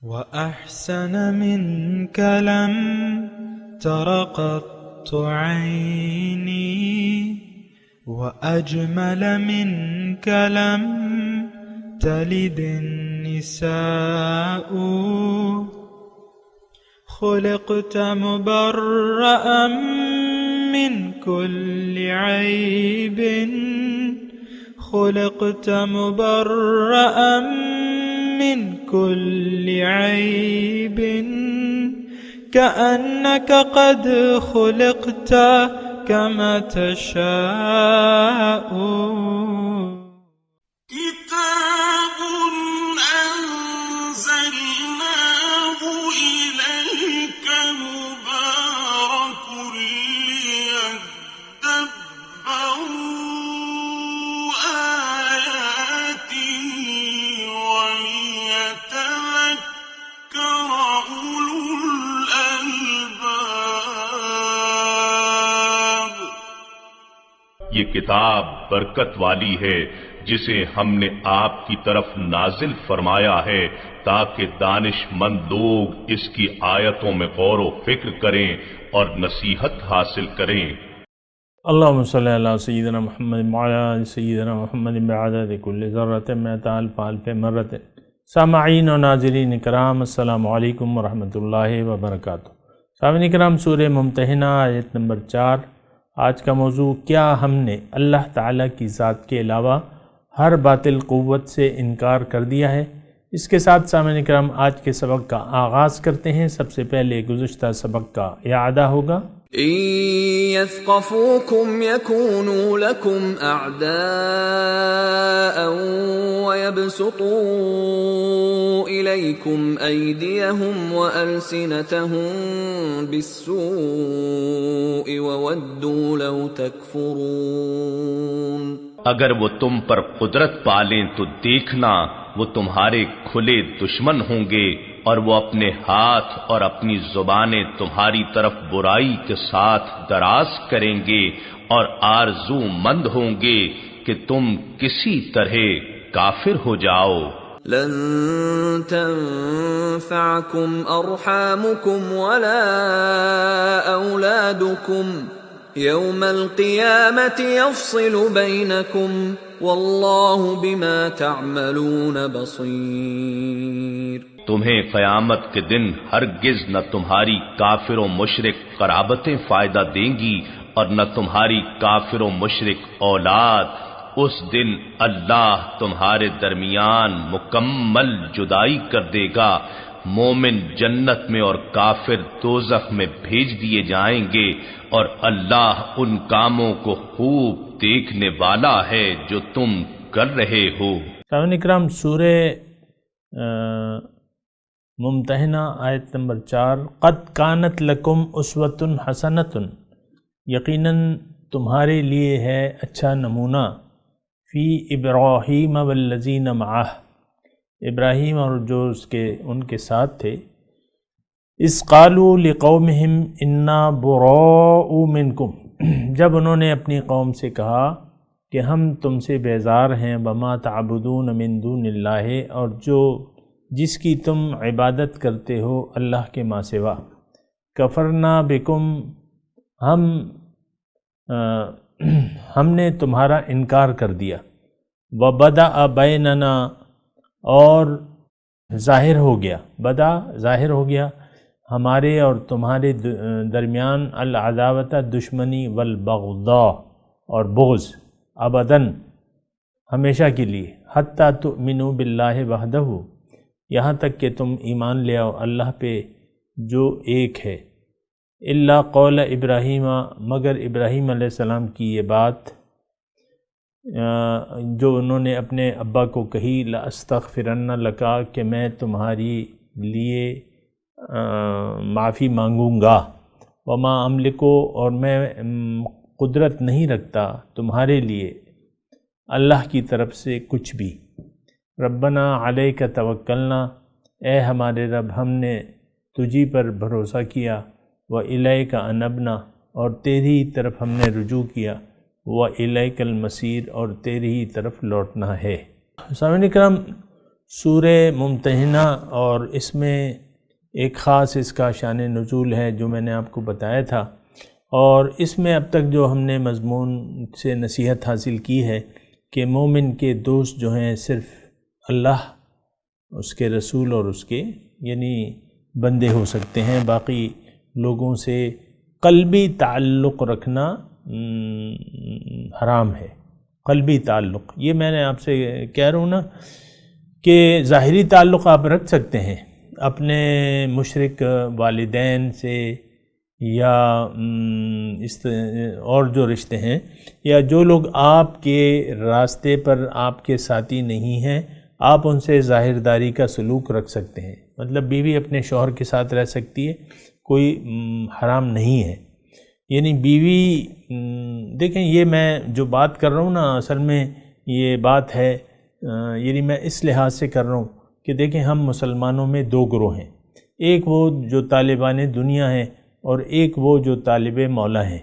وأحسن منك لم تر قط عيني وأجمل منك لم تلد النساء خلقت مبرأ من كل عيب خلقت مبرأ من كل عيب كأنك قد خلقت كما تشاء كتاب أنزلناه إليك مبارك ليدبروا آياته وليتذكر أولو الألباب۔ یہ کتاب برکت والی ہے جسے ہم نے آپ کی طرف نازل فرمایا ہے تاکہ دانش مند لوگ اس کی آیتوں میں غور و فکر کریں اور نصیحت حاصل کریں۔ اللہم صلی علی سیدنا محمد وعلی آل سیدنا محمد بعدد کل ذرۃ مئۃ الف الف مرۃ۔ سامعین و ناظرین کرام، السلام علیکم ورحمۃ اللہ وبرکاتہ۔ سامعین کرام، سورہ ممتحنہ آیت نمبر 4۔ آج کا موضوع، کیا ہم نے اللہ تعالیٰ کی ذات کے علاوہ ہر باطل قوت سے انکار کر دیا ہے؟ اس کے ساتھ سامعین کرام آج کے سبق کا آغاز کرتے ہیں۔ سب سے پہلے گزشتہ سبق کا اعادہ ہوگا۔ إن يثقفوكم يكونوا لكم أعداء ويبسطوا إليكم أيديهم وألسنتهم بالسوء وودوا لو تكفرون۔ اگر وہ تم پر قدرت پالیں تو دیکھنا وہ تمہارے کھلے دشمن ہوں گے، اور وہ اپنے ہاتھ اور اپنی زبانیں تمہاری طرف برائی کے ساتھ دراز کریں گے، اور آرزو مند ہوں گے کہ تم کسی طرح کافر ہو جاؤ۔ لن تنفعكم أرحامكم ولا أولادكم يوم القيامة يفصل بينكم والله بما تعملون بصير۔ تمہیں قیامت کے دن ہرگز نہ تمہاری کافر و مشرک قرابتیں فائدہ دیں گی، اور نہ تمہاری کافر و مشرک اولاد۔ اس دن اللہ تمہارے درمیان مکمل جدائی کر دے گا۔ مومن جنت میں اور کافر دوزخ میں بھیج دیے جائیں گے، اور اللہ ان کاموں کو خوب دیکھنے والا ہے جو تم کر رہے ہو۔ سامعین اکرام، سورہ ممتحنہ آیت نمبر 4۔ قد کانت لکم اسوۃ حسنۃ، یقیناً تمہارے لیے ہے اچھا نمونہ، فی ابراہیم والذین معہ، ابراہیم اور جو ان کے ساتھ تھے، اذ قالوا لقومہم انا براء منکم، جب انہوں نے اپنی قوم سے کہا کہ ہم تم سے بیزار ہیں، وما تعبدون من دون اللہ، اور جس کی تم عبادت کرتے ہو اللہ کے ماں سوا، کفرنا بکم، ہم نے تمہارا انکار کر دیا، وبدأ بیننا، اور ظاہر ہو گیا، ظاہر ہو گیا ہمارے اور تمہارے درمیان العداوت، دشمنی، والبغضاء، اور بغض، ابداً ہمیشہ کے لیے، حتی تؤمنوا باللہ وحدہ، یہاں تک کہ تم ایمان لے آؤ اللہ پہ جو ایک ہے، الا قول ابراہیم، مگر ابراہیم علیہ السلام کی یہ بات جو انہوں نے اپنے ابا کو کہی، لَأَسْتَغْفِرَنَّ لَكَ، کہ میں تمہاری لیے معافی مانگوں گا، وما املکو، اور میں قدرت نہیں رکھتا تمہارے لیے اللہ کی طرف سے کچھ بھی، ربنا علیک توکلنا، اے ہمارے رب ہم نے تجھی پر بھروسہ کیا، وَإِلَيْكَ أَنَبْنَا، اور تیری ہی طرف ہم نے رجوع کیا، وَإِلَيْكَ الْمَصِيرُ، اور تیری ہی طرف لوٹنا ہے۔ سامعین کرام، سورہ ممتحنہ، اور اس میں ایک خاص اس کا شان نزول ہے جو میں نے آپ کو بتایا تھا، اور اس میں اب تک جو ہم نے مضمون سے نصیحت حاصل کی ہے کہ مومن کے دوست جو ہیں صرف اللہ، اس کے رسول اور اس کے یعنی بندے ہو سکتے ہیں، باقی لوگوں سے قلبی تعلق رکھنا حرام ہے۔ قلبی تعلق، یہ میں نے آپ سے کہہ رہا ہوں نا کہ ظاہری تعلق آپ رکھ سکتے ہیں اپنے مشرک والدین سے، یا اور جو رشتے ہیں، یا جو لوگ آپ کے راستے پر آپ کے ساتھی نہیں ہیں، آپ ان سے ظاہرداری کا سلوک رکھ سکتے ہیں۔ مطلب بیوی اپنے شوہر کے ساتھ رہ سکتی ہے، کوئی حرام نہیں ہے۔ یعنی بیوی، دیکھیں یہ میں جو بات کر رہا ہوں نا، اصل میں یہ بات ہے یعنی میں اس لحاظ سے کر رہا ہوں کہ دیکھیں ہم مسلمانوں میں دو گروہ ہیں، ایک وہ جو طالبان دنیا ہیں اور ایک وہ جو طالب مولا ہیں،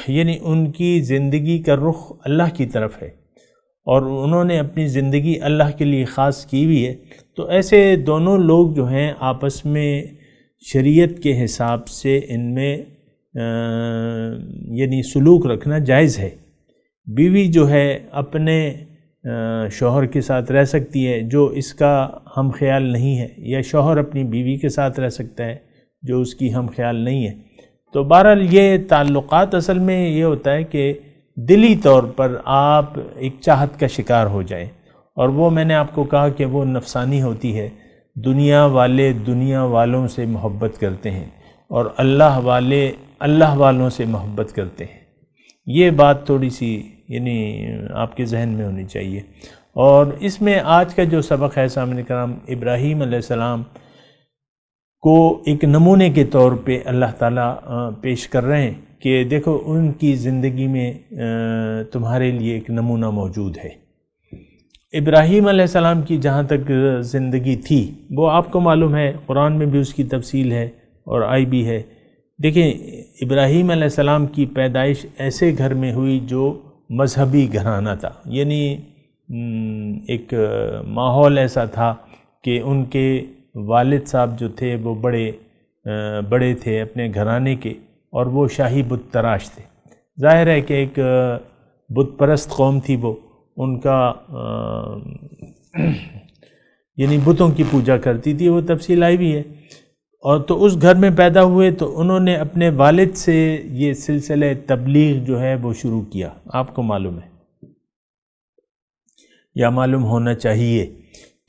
یعنی ان کی زندگی کا رخ اللہ کی طرف ہے اور انہوں نے اپنی زندگی اللہ کے لیے خاص کی ہوئی ہے۔ تو ایسے دونوں لوگ جو ہیں آپس میں شریعت کے حساب سے ان میں یعنی سلوک رکھنا جائز ہے۔ بیوی جو ہے اپنے شوہر کے ساتھ رہ سکتی ہے جو اس کا ہم خیال نہیں ہے، یا شوہر اپنی بیوی کے ساتھ رہ سکتا ہے جو اس کی ہم خیال نہیں ہے۔ تو بہرحال یہ تعلقات اصل میں یہ ہوتا ہے کہ دلی طور پر آپ ایک چاہت کا شکار ہو جائیں، اور وہ میں نے آپ کو کہا کہ وہ نفسانی ہوتی ہے۔ دنیا والے دنیا والوں سے محبت کرتے ہیں اور اللہ والے اللہ والوں سے محبت کرتے ہیں۔ یہ بات تھوڑی سی یعنی آپ کے ذہن میں ہونی چاہیے۔ اور اس میں آج کا جو سبق ہے سامعین کرام، ابراہیم علیہ السلام کو ایک نمونے کے طور پہ اللہ تعالیٰ پیش کر رہے ہیں کہ دیکھو ان کی زندگی میں تمہارے لیے ایک نمونہ موجود ہے۔ ابراہیم علیہ السلام کی جہاں تک زندگی تھی وہ آپ کو معلوم ہے، قرآن میں بھی اس کی تفصیل ہے اور آئی بھی ہے۔ دیکھیں ابراہیم علیہ السلام کی پیدائش ایسے گھر میں ہوئی جو مذہبی گھرانہ تھا، یعنی ایک ماحول ایسا تھا کہ ان کے والد صاحب جو تھے وہ بڑے تھے اپنے گھرانے کے، اور وہ شاہی بت تراش تھے۔ ظاہر ہے کہ ایک بت پرست قوم تھی وہ، ان کا یعنی بتوں کی پوجا کرتی تھی، وہ تفصیل آئی بھی ہے۔ اور تو اس گھر میں پیدا ہوئے تو انہوں نے اپنے والد سے یہ سلسلہ تبلیغ جو ہے وہ شروع کیا۔ آپ کو معلوم ہے یا معلوم ہونا چاہیے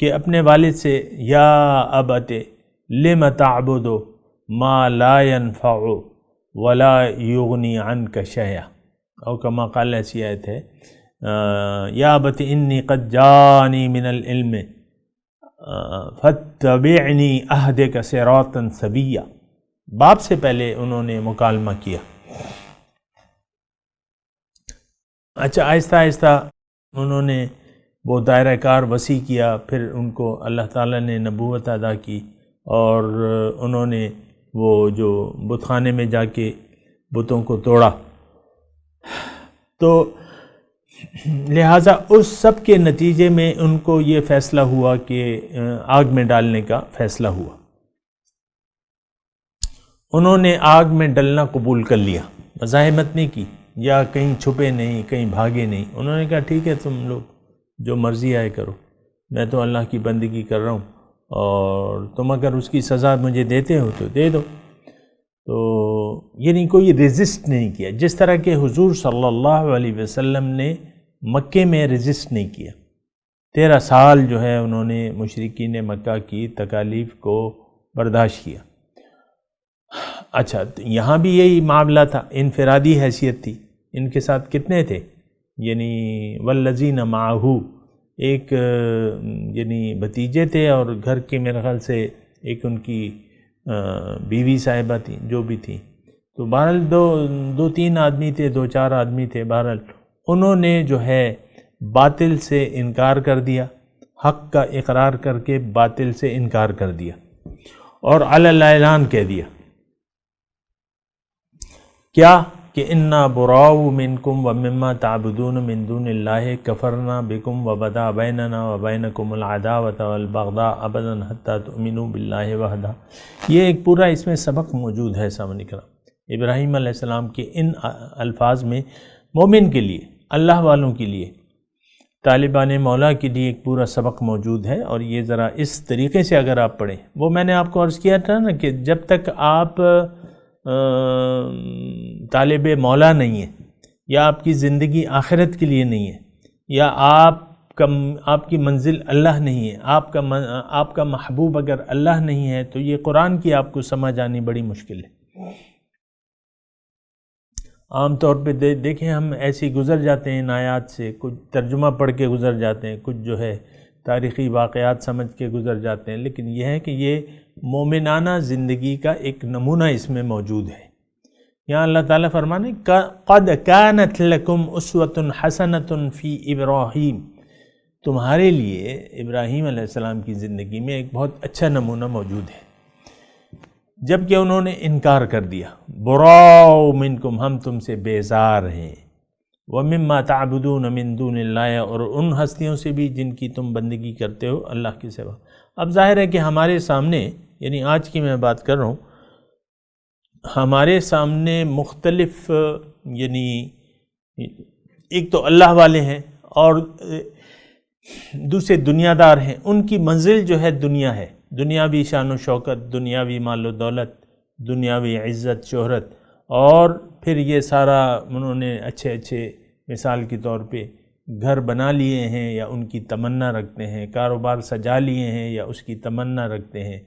کہ اپنے والد سے یا ابت لم تعبد ما لا ينفع ولا یغنی عنک شیئا، او کما قال، ایسی آیت ہے، یا ابت انی قد جانی من العلم فاتبعنی اہدک صراطا سویا۔ باپ سے پہلے انہوں نے مکالمہ کیا۔ اچھا، آہستہ آہستہ انہوں نے وہ دائرہ کار وسیع کیا، پھر ان کو اللہ تعالیٰ نے نبوت عطا کی، اور انہوں نے وہ جو بت خانے میں جا کے بتوں کو توڑا۔ تو لہٰذا اس سب کے نتیجے میں ان کو یہ فیصلہ ہوا کہ آگ میں ڈالنے کا فیصلہ ہوا۔ انہوں نے آگ میں ڈلنا قبول کر لیا، مزاحمت نہیں کی، یا کہیں چھپے نہیں، کہیں بھاگے نہیں۔ انہوں نے کہا ٹھیک ہے، تم لوگ جو مرضی آئے کرو، میں تو اللہ کی بندگی کر رہا ہوں، اور تم اگر اس کی سزا مجھے دیتے ہو تو دے دو۔ تو یعنی کوئی ریزسٹ نہیں کیا، جس طرح کہ حضور صلی اللہ علیہ وسلم نے مکے میں ریزسٹ نہیں کیا۔ 13 سال جو ہے انہوں نے مشرکین مکہ کی تکالیف کو برداشت کیا۔ اچھا، یہاں بھی یہی معاملہ تھا، انفرادی حیثیت تھی۔ ان کے ساتھ کتنے تھے؟ یعنی والذین معہ، ایک یعنی بھتیجے تھے، اور گھر کے میرے خیال سے ایک ان کی بیوی صاحبہ تھیں، جو بھی تھیں۔ تو بہرحال دو تین آدمی تھے، 2-4 آدمی تھے۔ بہرحال انہوں نے جو ہے باطل سے انکار کر دیا، حق کا اقرار کر کے باطل سے انکار کر دیا، اور علی الاعلان کہہ دیا کیا کہ انا براء منکم ومما تعبدون من دون اللہ کفرنا بکم وبدا بیننا وبینکم العداوۃ والبغضاء ابدا حتی تؤمنوا باللہ وحدہ. یہ ایک پورا اس میں سبق موجود ہے سامنے کرام. ابراہیم علیہ السلام کے ان الفاظ میں مومن کے لیے، اللہ والوں کے لیے، طالبان مولا کے لیے ایک پورا سبق موجود ہے. اور یہ ذرا اس طریقے سے اگر آپ پڑھیں، وہ میں نے آپ کو عرض کیا تھا نا کہ جب تک آپ طالب مولا نہیں ہیں، یا آپ کی زندگی آخرت کے لیے نہیں ہے، یا آپ کی منزل اللہ نہیں ہے، آپ کا محبوب اگر اللہ نہیں ہے، تو یہ قرآن کی آپ کو سمجھ آنی بڑی مشکل ہے. عام طور پہ دیکھیں ہم ایسے گزر جاتے ہیں ان آیات سے، کچھ ترجمہ پڑھ کے گزر جاتے ہیں، کچھ جو ہے تاریخی واقعات سمجھ کے گزر جاتے ہیں، لیکن یہ ہے کہ یہ مومنانہ زندگی کا ایک نمونہ اس میں موجود ہے. یہاں اللہ تعالیٰ فرمانے قد کانت لکم اسوۃ حسنۃ فی ابراہیم، تمہارے لیے ابراہیم علیہ السلام کی زندگی میں ایک بہت اچھا نمونہ موجود ہے، جب کہ انہوں نے انکار کر دیا. براء منکم، ہم تم سے بیزار ہیں. ومما تعبدون من دون اللہ، اور ان ہستیوں سے بھی جن کی تم بندگی کرتے ہو اللہ کے سوا. اب ظاہر ہے کہ ہمارے سامنے، یعنی آج کی میں بات کر رہا ہوں، ہمارے سامنے مختلف، یعنی ایک تو اللہ والے ہیں اور دوسرے دنیا دار ہیں. ان کی منزل جو ہے دنیا ہے، دنیاوی شان و شوکت، دنیاوی مال و دولت، دنیاوی عزت شہرت، اور پھر یہ سارا انہوں نے اچھے مثال کے طور پہ گھر بنا لیے ہیں یا ان کی تمنا رکھتے ہیں، کاروبار سجا لیے ہیں یا اس کی تمنا رکھتے ہیں،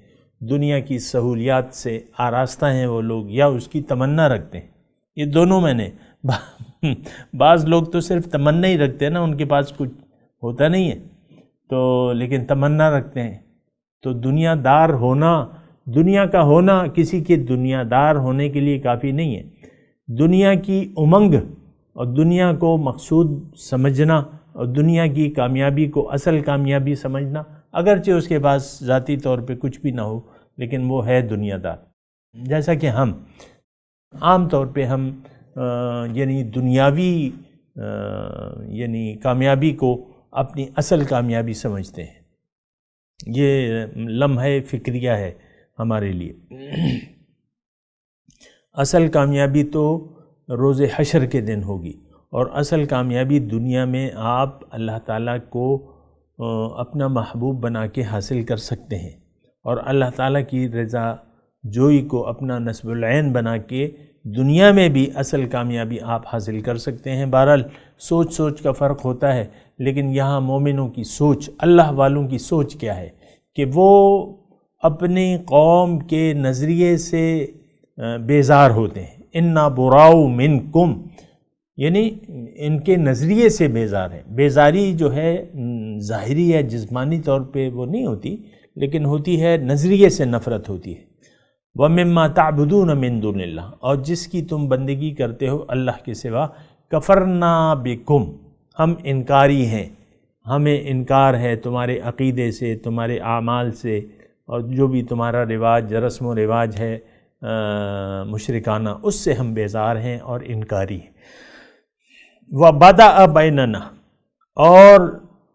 دنیا کی سہولیات سے آراستہ ہیں وہ لوگ یا اس کی تمنا رکھتے ہیں. یہ دونوں میں نے بعض لوگ تو صرف تمنا ہی رکھتے ہیں نا، ان کے پاس کچھ ہوتا نہیں ہے تو لیکن تمنا رکھتے ہیں. تو دنیا دار ہونا، دنیا کا ہونا کسی کے دنیا دار ہونے کے لیے کافی نہیں ہے. دنیا کی امنگ اور دنیا کو مقصود سمجھنا اور دنیا کی کامیابی کو اصل کامیابی سمجھنا، اگرچہ اس کے پاس ذاتی طور پہ کچھ بھی نہ ہو لیکن وہ ہے دنیا دار. جیسا کہ ہم عام طور پہ ہم یعنی دنیاوی یعنی کامیابی کو اپنی اصل کامیابی سمجھتے ہیں. یہ لمحہ فکریہ ہے ہمارے لیے. اصل کامیابی تو روز حشر کے دن ہوگی، اور اصل کامیابی دنیا میں آپ اللہ تعالیٰ کو اپنا محبوب بنا کے حاصل کر سکتے ہیں، اور اللہ تعالیٰ کی رضا جوئی کو اپنا نصب العین بنا کے دنیا میں بھی اصل کامیابی آپ حاصل کر سکتے ہیں. بہرحال سوچ کا فرق ہوتا ہے، لیکن یہاں مومنوں کی سوچ، اللہ والوں کی سوچ کیا ہے کہ وہ اپنی قوم کے نظریے سے بیزار ہوتے ہیں. انا براء منکم، یعنی ان کے نظریے سے بیزار ہیں. بیزاری جو ہے ظاہری ہے، جسمانی طور پہ وہ نہیں ہوتی، لیکن ہوتی ہے نظریے سے نفرت ہوتی ہے. وَمِمَّا تَعْبُدُونَ مِن دُونِ اللَّهِ، اور جس کی تم بندگی کرتے ہو اللہ کے سوا. کفرنا بکم، ہم انکاری ہیں، ہمیں انکار ہے تمہارے عقیدے سے، تمہارے اعمال سے، اور جو بھی تمہارا رواج، رسم و رواج ہے مشرکانہ، اس سے ہم بیزار ہیں اور انکاری ہیں. وَبَدَأَ بَيْنَنَا، اور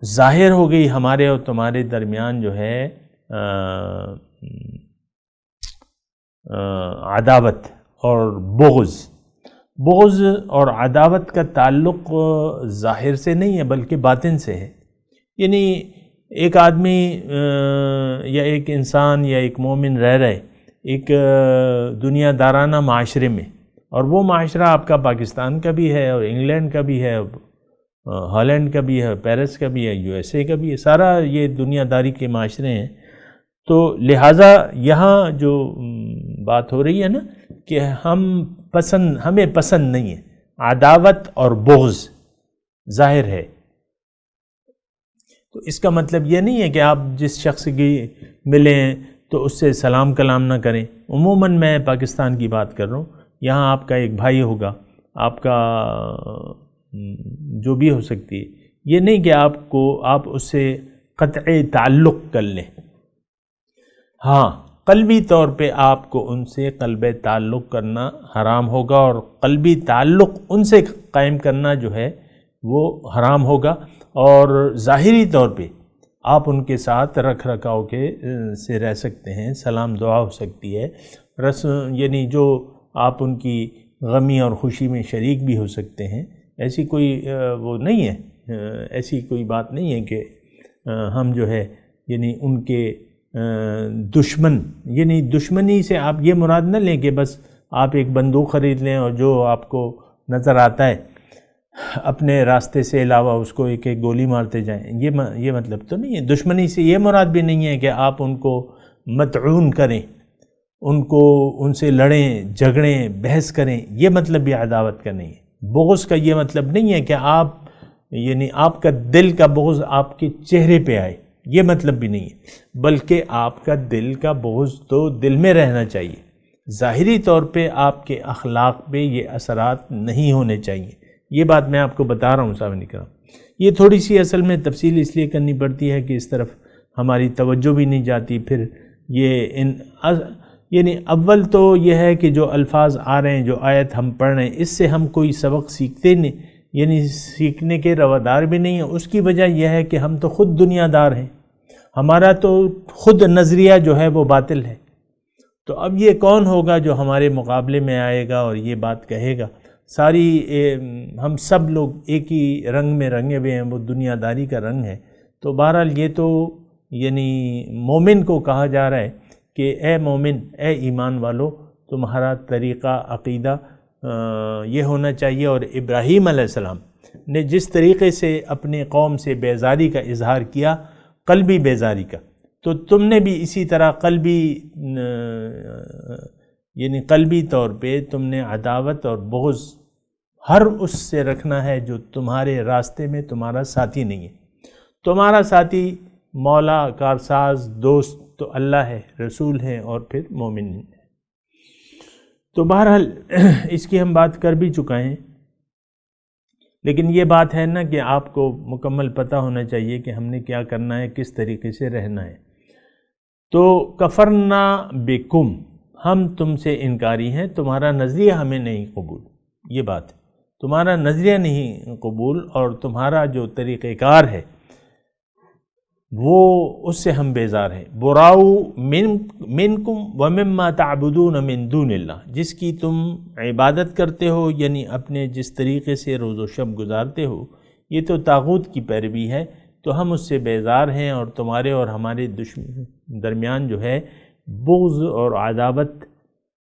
ظاہر ہو گئی ہمارے اور تمہارے درمیان جو ہے عداوت اور بغض اور عداوت کا تعلق ظاہر سے نہیں ہے بلکہ باطن سے ہے. یعنی ایک آدمی یا ایک انسان یا ایک مومن رہ رہے ایک دنیا دارانہ معاشرے میں، اور وہ معاشرہ آپ کا پاکستان کا بھی ہے اور انگلینڈ کا بھی ہے، ہالینڈ کا بھی ہے، پیرس کا بھی ہے، یو ایس اے کا بھی ہے، سارا یہ دنیا داری کے معاشرے ہیں. تو لہٰذا یہاں جو بات ہو رہی ہے نا کہ ہمیں پسند نہیں ہے، عداوت اور بغض ظاہر ہے. تو اس کا مطلب یہ نہیں ہے کہ آپ جس شخص کی ملیں تو اس سے سلام کلام نہ کریں. عموماً میں پاکستان کی بات کر رہا ہوں، یہاں آپ کا ایک بھائی ہوگا، آپ کا جو بھی ہو سکتی ہے، یہ نہیں کہ آپ اس سے قطع تعلق کر لیں. ہاں قلبی طور پہ آپ کو ان سے قلب تعلق کرنا حرام ہوگا، اور قلبی تعلق ان سے قائم کرنا جو ہے وہ حرام ہوگا، اور ظاہری طور پہ آپ ان کے ساتھ رکھ رکھاؤ کے سے رہ سکتے ہیں، سلام دعا ہو سکتی ہے، یعنی جو آپ ان کی غمی اور خوشی میں شریک بھی ہو سکتے ہیں، ایسی کوئی وہ نہیں ہے، ایسی کوئی بات نہیں ہے کہ ہم جو ہے یعنی ان کے دشمن، یعنی دشمنی سے آپ یہ مراد نہ لیں کہ بس آپ ایک بندوق خرید لیں اور جو آپ کو نظر آتا ہے اپنے راستے سے علاوہ اس کو ایک ایک گولی مارتے جائیں، یہ مطلب تو نہیں ہے۔ دشمنی سے یہ مراد بھی نہیں ہے کہ آپ ان کو مطعون کریں، ان سے لڑیں، جھگڑیں، بحث کریں، یہ مطلب بھی عداوت کا نہیں ہے۔ بغض کا یہ مطلب نہیں ہے کہ یعنی آپ کا دل کا بغض آپ کے چہرے پہ آئے، یہ مطلب بھی نہیں ہے، بلکہ آپ کا دل کا بغض تو دل میں رہنا چاہیے، ظاہری طور پہ آپ کے اخلاق پہ یہ اثرات نہیں ہونے چاہیے۔ یہ بات میں آپ کو بتا رہا ہوں سامعین کرام۔ یہ تھوڑی سی اصل میں تفصیل اس لیے کرنی پڑتی ہے کہ اس طرف ہماری توجہ بھی نہیں جاتی۔ پھر یعنی اول تو یہ ہے کہ جو الفاظ آ رہے ہیں، جو آیت ہم پڑھ رہے ہیں، اس سے ہم کوئی سبق سیکھتے نہیں، یعنی سیکھنے کے روادار بھی نہیں ہیں۔ اس کی وجہ یہ ہے کہ ہم تو خود دنیا دار ہیں، ہمارا تو خود نظریہ جو ہے وہ باطل ہے۔ تو اب یہ کون ہوگا جو ہمارے مقابلے میں آئے گا اور یہ بات کہے گا؟ ہم سب لوگ ایک ہی رنگ میں رنگے ہوئے ہیں، وہ دنیا داری کا رنگ ہے۔ تو بہرحال یہ تو یعنی مومن کو کہا جا رہا ہے کہ اے مومن، اے ایمان والو، تمہارا طریقہ عقیدہ یہ ہونا چاہیے۔ اور ابراہیم علیہ السلام نے جس طریقے سے اپنے قوم سے بیزاری کا اظہار کیا، قلبی بیزاری کا، تو تم نے بھی اسی طرح قلبی طور پہ تم نے عداوت اور بغض ہر اس سے رکھنا ہے جو تمہارے راستے میں تمہارا ساتھی نہیں ہے۔ تمہارا ساتھی مولا، کارساز، دوست تو اللہ ہے، رسول ہے، اور پھر مومن ہے۔ تو بہرحال اس کی ہم بات کر بھی چکا ہیں، لیکن یہ بات ہے نا کہ آپ کو مکمل پتہ ہونا چاہیے کہ ہم نے کیا کرنا ہے، کس طریقے سے رہنا ہے۔ تو کفرنا بکم، ہم تم سے انکاری ہیں، تمہارا نظریہ ہمیں نہیں قبول، یہ بات ہے، تمہارا نظریہ نہیں قبول، اور تمہارا جو طریقہ کار ہے وہ اس سے ہم بیزار ہیں۔ براؤ منکم ومما تعبدون من دون اللہ، جس کی تم عبادت کرتے ہو، یعنی اپنے جس طریقے سے روز و شب گزارتے ہو، یہ تو طاغوت کی پیروی ہے، تو ہم اس سے بیزار ہیں، اور تمہارے اور ہمارے درمیان جو ہے بغض اور عداوت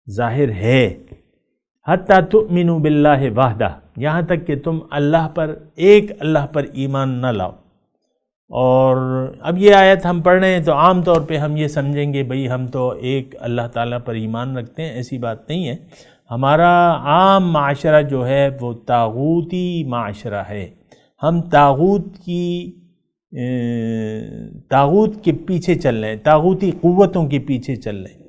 ظاہر ہے۔ حتیٰ تؤمنوا باللہ وحدہ، یہاں تک کہ تم اللہ پر ایمان نہ لاؤ۔ اور اب یہ آیت ہم پڑھ رہے ہیں تو عام طور پہ ہم یہ سمجھیں گے بھئی ہم تو ایک اللہ تعالیٰ پر ایمان رکھتے ہیں، ایسی بات نہیں ہے۔ ہمارا عام معاشرہ جو ہے وہ طاغوتی معاشرہ ہے، ہم طاغوت کے پیچھے چل رہے ہیں، طاغوتی قوتوں کے پیچھے چل رہے ہیں۔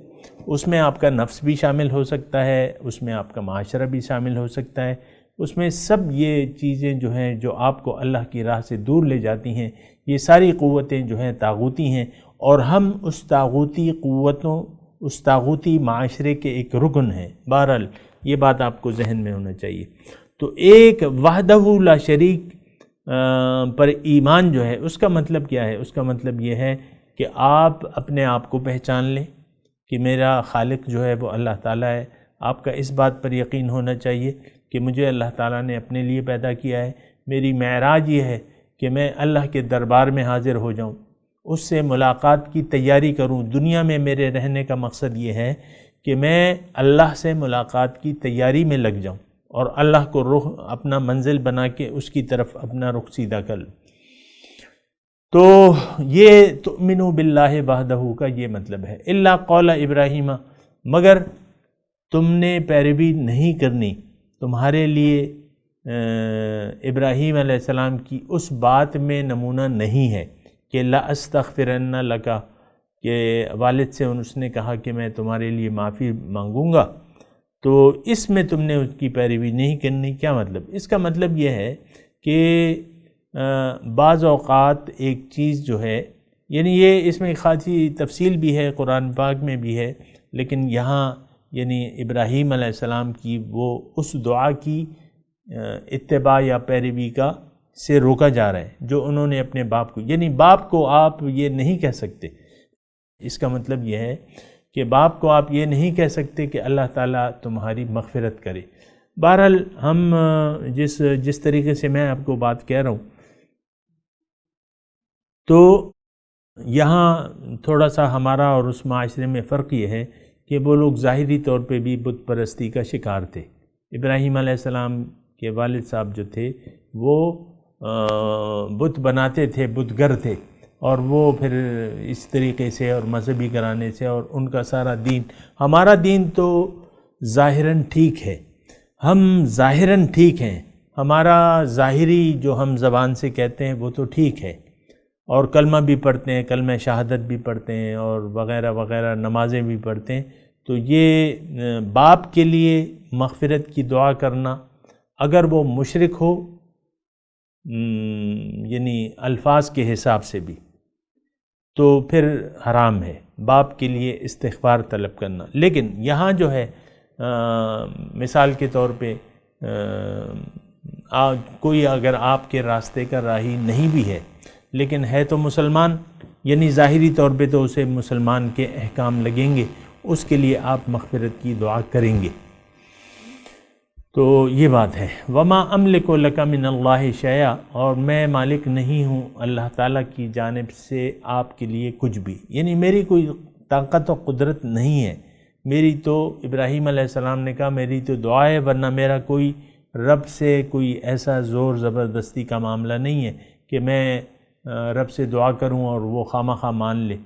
اس میں آپ کا نفس بھی شامل ہو سکتا ہے، اس میں آپ کا معاشرہ بھی شامل ہو سکتا ہے، اس میں سب یہ چیزیں جو ہیں جو آپ کو اللہ کی راہ سے دور لے جاتی ہیں، یہ ساری قوتیں جو ہیں طاغوتی ہیں، اور ہم اس طاغوتی قوتوں، اس طاغوتی معاشرے کے ایک رکن ہیں۔ بہرحال یہ بات آپ کو ذہن میں ہونا چاہیے۔ تو ایک وحدہ لا شریک پر ایمان جو ہے، اس کا مطلب کیا ہے؟ اس کا مطلب یہ ہے کہ آپ اپنے آپ کو پہچان لیں کہ میرا خالق جو ہے وہ اللہ تعالیٰ ہے۔ آپ کا اس بات پر یقین ہونا چاہیے کہ مجھے اللہ تعالیٰ نے اپنے لیے پیدا کیا ہے، میری معراج یہ ہے کہ میں اللہ کے دربار میں حاضر ہو جاؤں، اس سے ملاقات کی تیاری کروں۔ دنیا میں میرے رہنے کا مقصد یہ ہے کہ میں اللہ سے ملاقات کی تیاری میں لگ جاؤں، اور اللہ کو رخ اپنا منزل بنا کے اس کی طرف اپنا رخ سیدھا کر لوں۔ تو یہ تؤمنوا باللہ وحدہ کا یہ مطلب ہے۔ الا قول ابراہیم، مگر تم نے پیروی نہیں کرنی، تمہارے لیے ابراہیم علیہ السلام کی اس بات میں نمونہ نہیں ہے کہ لا استغفرن لک، کہ والد سے اس نے کہا کہ میں تمہارے لیے معافی مانگوں گا، تو اس میں تم نے اس کی پیروی نہیں کرنی۔ کیا مطلب؟ اس کا مطلب یہ ہے کہ بعض اوقات ایک چیز جو ہے یعنی یہ اس میں خاصی تفصیل بھی ہے، قرآن پاک میں بھی ہے، لیکن یہاں یعنی ابراہیم علیہ السلام کی وہ اس دعا کی اتباع یا پیروی کا سے روکا جا رہا ہے جو انہوں نے اپنے باپ کو، یعنی باپ کو آپ یہ نہیں کہہ سکتے، اس کا مطلب یہ ہے کہ باپ کو آپ یہ نہیں کہہ سکتے کہ اللہ تعالیٰ تمہاری مغفرت کرے۔ بہرحال ہم جس طریقے سے میں آپ کو بات کہہ رہا ہوں، تو یہاں تھوڑا سا ہمارا اور اس معاشرے میں فرق یہ ہے کہ وہ لوگ ظاہری طور پہ بھی بت پرستی کا شکار تھے۔ ابراہیم علیہ السلام کے والد صاحب جو تھے وہ بت بناتے تھے، بتگر تھے، اور وہ پھر اس طریقے سے اور مذہبی گھرانے سے، اور ان کا سارا دین، ہمارا دین تو ظاہراً ٹھیک ہے، ہم ظاہراً ٹھیک ہیں، ہمارا ظاہری جو ہم زبان سے کہتے ہیں وہ تو ٹھیک ہے، اور کلمہ بھی پڑھتے ہیں، کلمہ شہادت بھی پڑھتے ہیں، اور وغیرہ وغیرہ نمازیں بھی پڑھتے ہیں، تو یہ باپ کے لیے مغفرت کی دعا کرنا اگر وہ مشرک ہو، یعنی الفاظ کے حساب سے بھی، تو پھر حرام ہے باپ کے لیے استغفار طلب کرنا۔ لیکن یہاں جو ہے مثال کے طور پہ کوئی اگر آپ کے راستے کا راہی نہیں بھی ہے لیکن ہے تو مسلمان، یعنی ظاہری طور پہ تو اسے مسلمان کے احکام لگیں گے، اس کے لیے آپ مغفرت کی دعا کریں گے۔ تو یہ بات ہے۔ وما املک لک من اللہ شیئا، اور میں مالک نہیں ہوں اللہ تعالیٰ کی جانب سے آپ کے لیے کچھ بھی، یعنی میری کوئی طاقت و قدرت نہیں ہے، میری تو ابراہیم علیہ السلام نے کہا میری تو دعا ہے، ورنہ میرا کوئی رب سے کوئی ایسا زور زبردستی کا معاملہ نہیں ہے کہ میں رب سے دعا کروں اور وہ خواہ مان لے،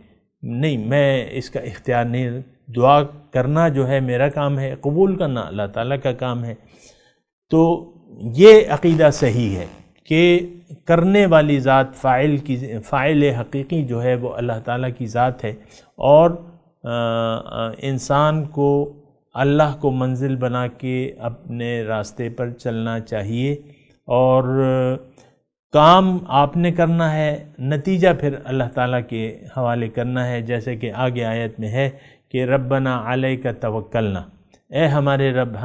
نہیں، میں اس کا اختیار نہیں، دعا کرنا جو ہے میرا کام ہے، قبول کرنا اللہ تعالیٰ کا کام ہے۔ تو یہ عقیدہ صحیح ہے کہ کرنے والی ذات، فاعل حقیقی جو ہے وہ اللہ تعالیٰ کی ذات ہے، اور انسان کو اللہ کو منزل بنا کے اپنے راستے پر چلنا چاہیے، اور کام آپ نے کرنا ہے، نتیجہ پھر اللہ تعالیٰ کے حوالے کرنا ہے، جیسے کہ آگے آیت میں ہے کہ ربنا علیک توکلنا، اے ہمارے رب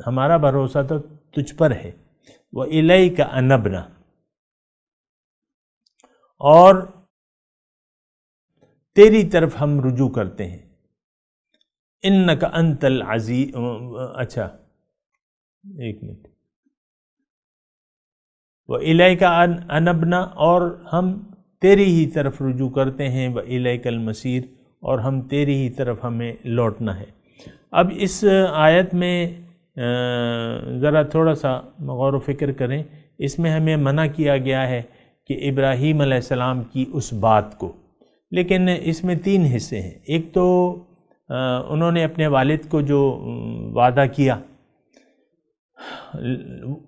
ہمارا بھروسہ تو تجھ پر ہے، وَإِلَيْكَ أَنَبْنَا، اور تیری طرف ہم رجوع کرتے ہیں، اِنَّكَ أَنْتَ الْعَزِيزُ، اچھا ایک منٹ، وَإِلَيْكَ أَنَبْنَا، اور ہم تیری ہی طرف رجوع کرتے ہیں، وَإِلَيْكَ الْمَصِيرُ، اور ہم تیری ہی طرف ہمیں لوٹنا ہے۔ اب اس آیت میں ذرا تھوڑا سا غور و فکر کریں، اس میں ہمیں منع کیا گیا ہے کہ ابراہیم علیہ السلام کی اس بات کو، لیکن اس میں 3 حصے ہیں۔ ایک تو انہوں نے اپنے والد کو جو وعدہ کیا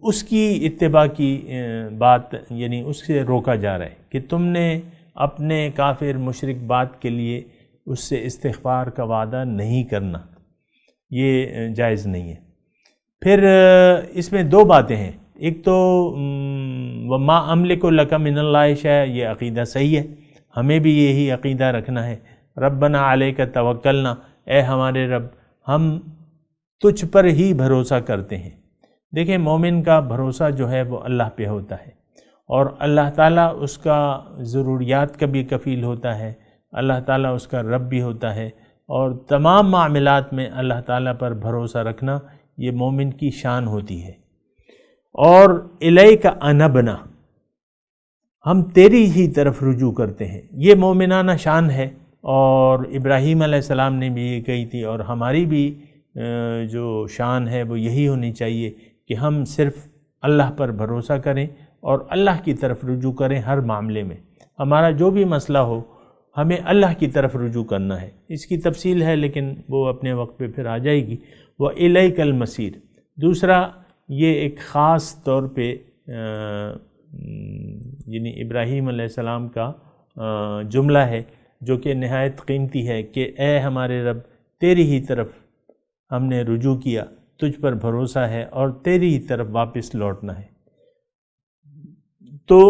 اس کی اتباع کی بات، یعنی اس سے روکا جا رہا ہے کہ تم نے اپنے کافر مشرک بات کے لیے اس سے استغفار کا وعدہ نہیں کرنا، یہ جائز نہیں ہے۔ پھر اس میں 2 باتیں ہیں، ایک تو وما املک لک من اللہ شیئا، یہ عقیدہ صحیح ہے، ہمیں بھی یہی عقیدہ رکھنا ہے، ربنا علیک توکلنا، اے ہمارے رب ہم تجھ پر ہی بھروسہ کرتے ہیں۔ دیکھیں مومن کا بھروسہ جو ہے وہ اللہ پہ ہوتا ہے، اور اللہ تعالیٰ اس کا ضروریات کا بھی کفیل ہوتا ہے، اللہ تعالیٰ اس کا رب بھی ہوتا ہے، اور تمام معاملات میں اللہ تعالیٰ پر بھروسہ رکھنا یہ مومن کی شان ہوتی ہے۔ اور الیک انبنا، ہم تیری ہی طرف رجوع کرتے ہیں، یہ مومنانہ شان ہے، اور ابراہیم علیہ السلام نے بھی یہ کہی تھی، اور ہماری بھی جو شان ہے وہ یہی ہونی چاہیے کہ ہم صرف اللہ پر بھروسہ کریں اور اللہ کی طرف رجوع کریں ہر معاملے میں، ہمارا جو بھی مسئلہ ہو ہمیں اللہ کی طرف رجوع کرنا ہے۔ اس کی تفصیل ہے لیکن وہ اپنے وقت پہ پھر آ جائے گی۔ وَإِلَيْكَ الْمَصِيرُ، دوسرا یہ ایک خاص طور پہ یعنی ابراہیم علیہ السلام کا جملہ ہے جو کہ نہایت قیمتی ہے کہ اے ہمارے رب تیری ہی طرف ہم نے رجوع کیا، تجھ پر بھروسہ ہے اور تیری ہی طرف واپس لوٹنا ہے۔ تو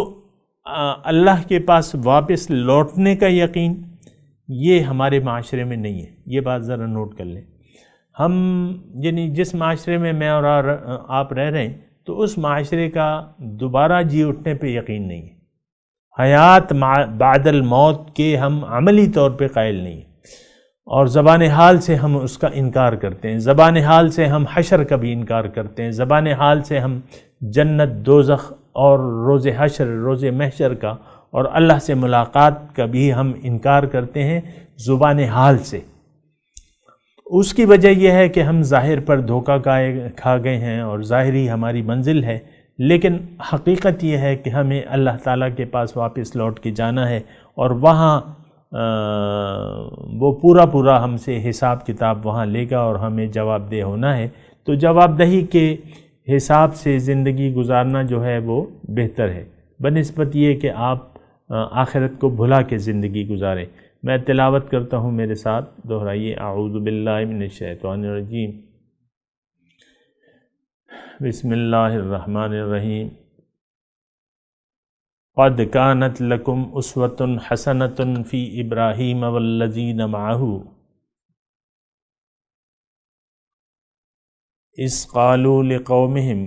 اللہ کے پاس واپس لوٹنے کا یقین یہ ہمارے معاشرے میں نہیں ہے. یہ بات ذرا نوٹ کر لیں. ہم یعنی جس معاشرے میں میں اور آپ رہ رہے ہیں تو اس معاشرے کا دوبارہ جی اٹھنے پہ یقین نہیں ہے. حیات بعد الموت کے ہم عملی طور پہ قائل نہیں ہیں، اور زبان حال سے ہم اس کا انکار کرتے ہیں. زبان حال سے ہم حشر کا بھی انکار کرتے ہیں. زبان حال سے ہم جنت، دوزخ اور روز حشر، روز محشر کا اور اللہ سے ملاقات کا بھی ہم انکار کرتے ہیں زبان حال سے. اس کی وجہ یہ ہے کہ ہم ظاہر پر دھوکہ کھا گئے ہیں اور ظاہری ہماری منزل ہے، لیکن حقیقت یہ ہے کہ ہمیں اللہ تعالیٰ کے پاس واپس لوٹ کے جانا ہے، اور وہاں وہ پورا ہم سے حساب کتاب وہاں لے گا اور ہمیں جواب دہ ہونا ہے. تو جواب دہی کے حساب سے زندگی گزارنا جو ہے وہ بہتر ہے بنسبت یہ کہ آپ آخرت کو بھلا کے زندگی گزاریں. میں تلاوت کرتا ہوں، میرے ساتھ دہرائیے. اعوذ باللہ من الشیطان الرجیم. بسم اللہ الرحمن الرحیم. قد كانت لكم اسوة حسنة في ابراہیم والذین معه اذ قالوا لقومهم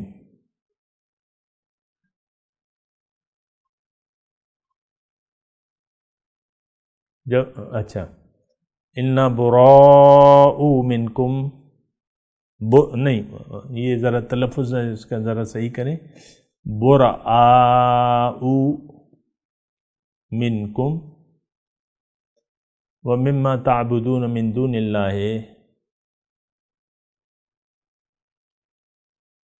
انا براء منکم نہیں، یہ ذرا تلفظ ہے اس کا ذرا صحیح کریں. براء منکم ومما تعبدون من دون اللہ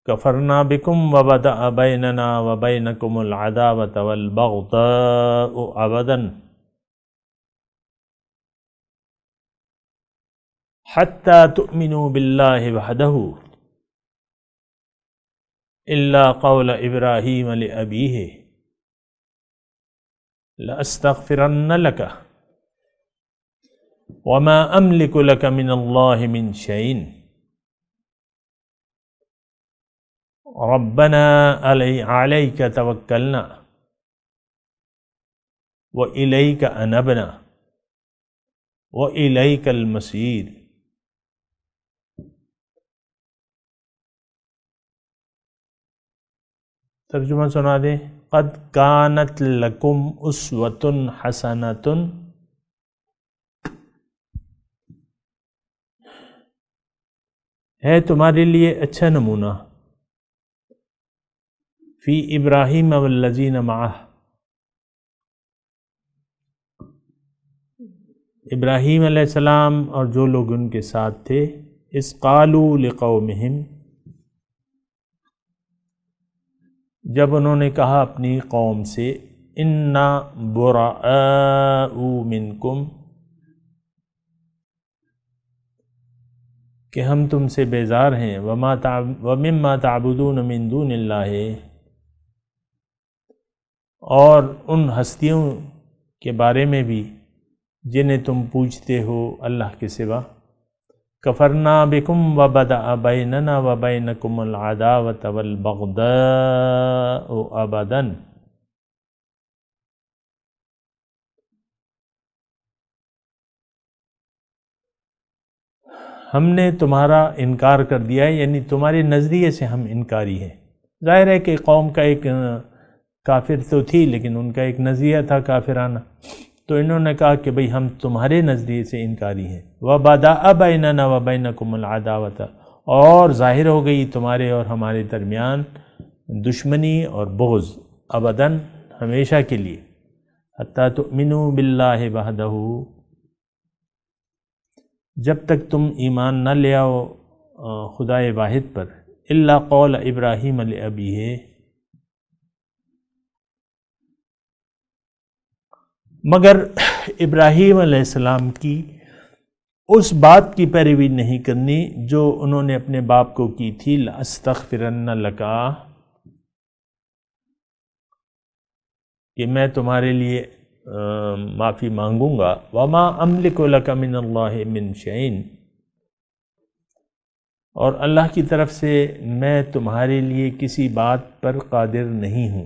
کفرنا بکم وبدأ بیننا وبینکم العداوۃ والبغضاء ابدا حتی تؤمنوا باللہ وحدہ الا قول ابراہیم لأبیہ لأستغفرن لک وما املک لک من اللہ من شیء ربنا علیک توکلنا وإلیک انبنا وإلیک المصیر. ترجمہ سنا دیں. قد کانت لکم اسوۃ حسنۃ، ہے تمہارے لیے اچھا نمونہ، فی ابراہیم والذین معہ، ابراہیم علیہ السلام اور جو لوگ ان کے ساتھ تھے. اذ قالوا لقومہم، جب انہوں نے کہا اپنی قوم سے، انا براء منکم، کہ ہم تم سے بیزار ہیں، ومما تعبدون من دون اللہ، اور ان ہستیوں کے بارے میں بھی جنہیں تم پوجتے ہو اللہ کے سوا. کفرنا بکم وبدأ بیننا وبینکم العداوۃ والبغضاء ابدا، ہم نے تمہارا انکار کر دیا ہے، یعنی تمہارے نظریے سے ہم انکاری ہیں. ظاہر ہے کہ قوم کا ایک کافر تو تھی، لیکن ان کا ایک نظریہ تھا کافرانہ، تو انہوں نے کہا کہ بھئی ہم تمہارے نظریے سے انکاری ہیں. وَبَدَأَ بَيْنَنَا وَبَيْنَكُمُ الْعَدَاوَةَ، اور ظاہر ہو گئی تمہارے اور ہمارے درمیان دشمنی اور بغض، ابداً ہمیشہ کے لیے. حَتَّى تُؤْمِنُوا بِاللَّهِ وَحْدَهُ، جب تک تم ایمان نہ لے آؤ خدائے واحد پر. الا قول ابراہیم لأبیہ، مگر ابراہیم علیہ السلام کی اس بات کی پیروی نہیں کرنی جو انہوں نے اپنے باپ کو کی تھی. لأستغفرن لک، کہ میں تمہارے لیے معافی مانگوں گا. وما املک لک من اللہ من شیء، اور اللہ کی طرف سے میں تمہارے لیے کسی بات پر قادر نہیں ہوں.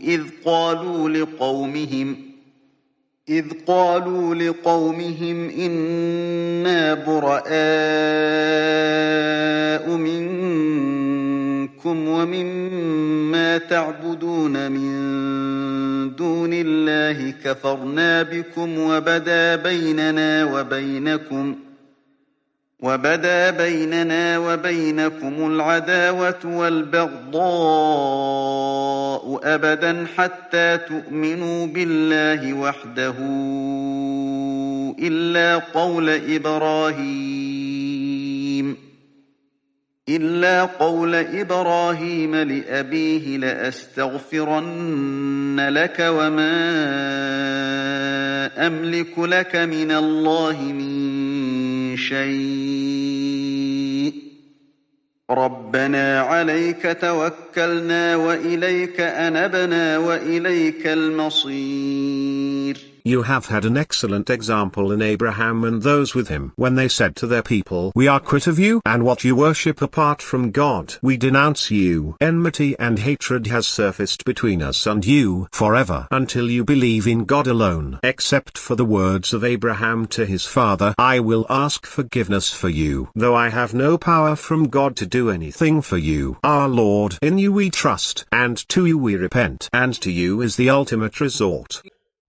إذ قالوا لقومهم إنا براء منكم ومما تعبدون من دون الله كفرنا بكم وبدا بيننا وبينكم العداوة والبغضاء أبدا حتى تؤمنوا بالله وحده إلا قول إبراهيم لأبيه لأستغفرن لك وما أملك لك من الله من شيء ربنا عليك توكلنا وإليك أنبنا وإليك المصير. You have had an excellent example in Abraham and those with him when they said to their people, "We are quit of you and what you worship apart from God. We denounce you." Enmity and hatred has surfaced between us and you forever until you believe in God alone. Except for the words of Abraham to his father, "I will ask forgiveness for you, though I have no power from God to do anything for you. Our Lord, in you we trust, and to you we repent, and to you is the ultimate resort."